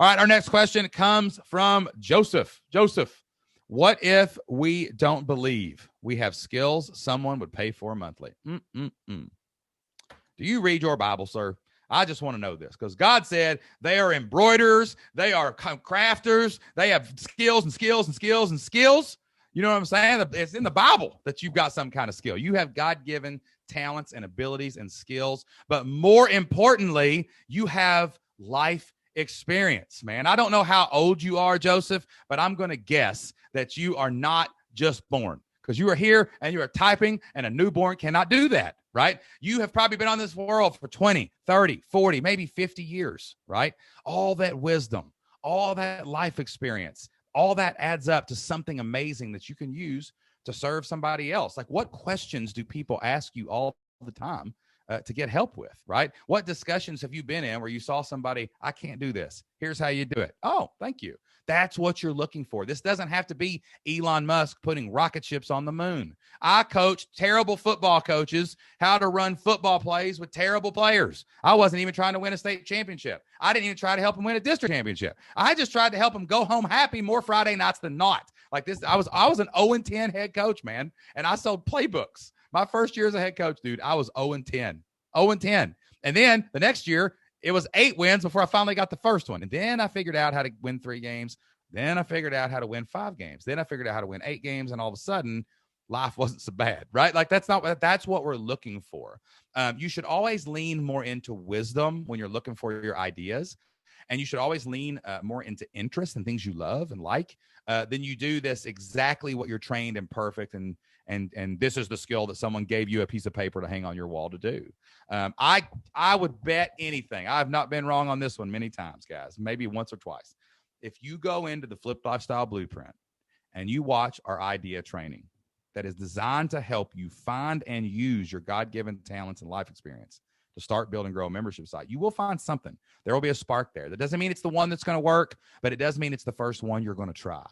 All right, our next question comes from Joseph. Joseph, what if we don't believe we have skills someone would pay for monthly? Do you read your Bible, sir? I just want to know this because God said they are embroiderers, they are crafters, they have skills and skills and skills and skills. You know what I'm saying? It's in the Bible that you've got some kind of skill. You have God-given talents and abilities and skills, but more importantly, you have life experience, man. I don't know how old you are, Joseph, but I'm going to guess that you are not just born because you are here and you are typing, and a newborn cannot do that, right? You have probably been on this world for 20, 30, 40, maybe 50 years, right? All that wisdom, all that life experience, all that adds up to something amazing that you can use to serve somebody else. Like, what questions do people ask you all the time to get help with, right? What discussions have you been in where you saw somebody, I can't do this. Here's how you do it. Oh, thank you. That's what you're looking for. This doesn't have to be Elon Musk putting rocket ships on the moon. I coach terrible football coaches how to run football plays with terrible players. I wasn't even trying to win a state championship. I didn't even try to help them win a district championship. I just tried to help them go home happy more Friday nights than not. Like this, I was an 0-10 head coach, man, and I sold playbooks. My first year as a head coach, dude, I was 0-10. 0-10. And then the next year, it was 8 wins before I finally got the first one. And then I figured out how to win 3 games. Then I figured out how to win 5 games. Then I figured out how to win 8 games. And all of a sudden, life wasn't so bad, right? Like that's what we're looking for. You should always lean more into wisdom when you're looking for your ideas. And you should always lean more into interest and things you love and like than you do this exactly what you're trained and perfect and this is the skill that someone gave you a piece of paper to hang on your wall to do. I would bet anything. I have not been wrong on this one many times, guys, maybe once or twice. If you go into the Flipped Lifestyle Blueprint and you watch our idea training that is designed to help you find and use your God-given talents and life experience to start, build, and grow a membership site, you will find something. There will be a spark there. That doesn't mean it's the one that's going to work, but it does mean it's the first one you're going to try.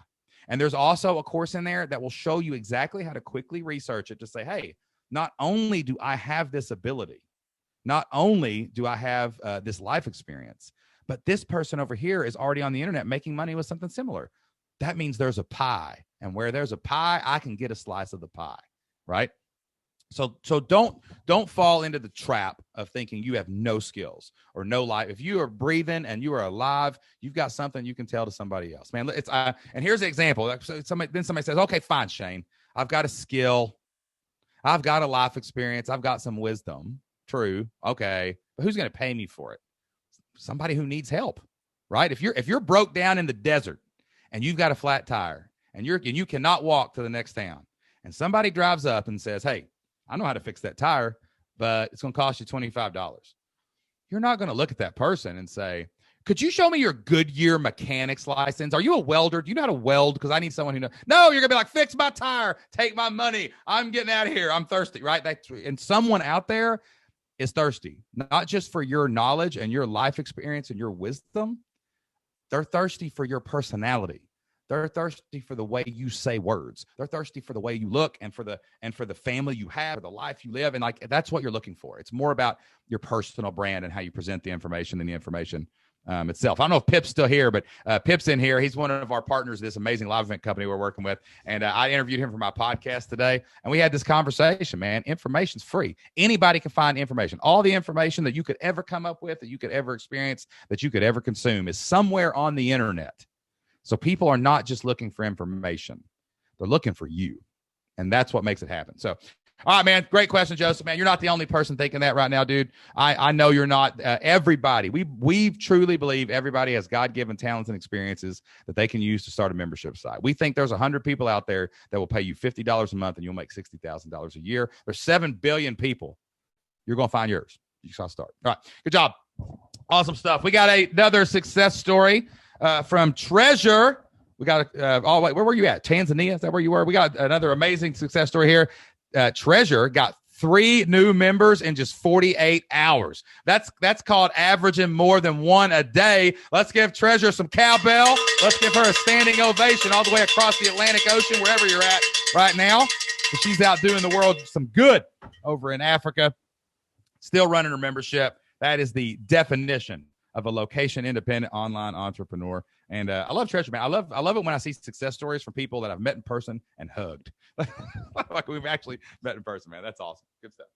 And there's also a course in there that will show you exactly how to quickly research it to say, hey, not only do I have this ability, not only do I have this life experience, but this person over here is already on the internet making money with something similar. That means there's a pie. And where there's a pie, I can get a slice of the pie, right? So don't fall into the trap of thinking you have no skills or no life. If you are breathing and you are alive, you've got something you can tell to somebody else, man. It's and here's an example. Somebody says, okay, fine, Shane, I've got a skill, I've got a life experience, I've got some wisdom. True, okay, but who's going to pay me for it? Somebody who needs help, right? If you're broke down in the desert and you've got a flat tire and you cannot walk to the next town, and somebody drives up and says, hey, I know how to fix that tire, but it's going to cost you $25. You're not going to look at that person and say, could you show me your Goodyear mechanics license? Are you a welder? Do you know how to weld? Because I need someone who knows. No, you're going to be like, fix my tire. Take my money. I'm getting out of here. I'm thirsty, right? And someone out there is thirsty, not just for your knowledge and your life experience and your wisdom. They're thirsty for your personality. They're thirsty for the way you say words. They're thirsty for the way you look and for the family you have, or the life you live. And like, that's what you're looking for. It's more about your personal brand and how you present the information than the information itself. I don't know if Pip's still here, but Pip's in here. He's one of our partners of this amazing live event company we're working with. And I interviewed him for my podcast today. And we had this conversation, man. Information's free. Anybody can find information. All the information that you could ever come up with, that you could ever experience, that you could ever consume is somewhere on the internet. So people are not just looking for information. They're looking for you. And that's what makes it happen. So, all right, man. Great question, Joseph, man. You're not the only person thinking that right now, dude. I know you're not. Everybody, we truly believe everybody has God-given talents and experiences that they can use to start a membership site. We think there's 100 people out there that will pay you $50 a month and you'll make $60,000 a year. There's 7 billion people. You're going to find yours. You just got to start. All right. Good job. Awesome stuff. We got another success story from Treasure. We got where were you at? Tanzania? Is that where you were? We got another amazing success story here. Treasure got 3 new members in just 48 hours. That's called averaging more than 1 a day. Let's give Treasure some cowbell. Let's give her a standing ovation all the way across the Atlantic Ocean, wherever you're at right now. She's out doing the world some good over in Africa, still running her membership. That is the definition of a location-independent online entrepreneur. And I love Treasure, man. I love it when I see success stories from people that I've met in person and hugged. Like we've actually met in person, man. That's awesome. Good stuff.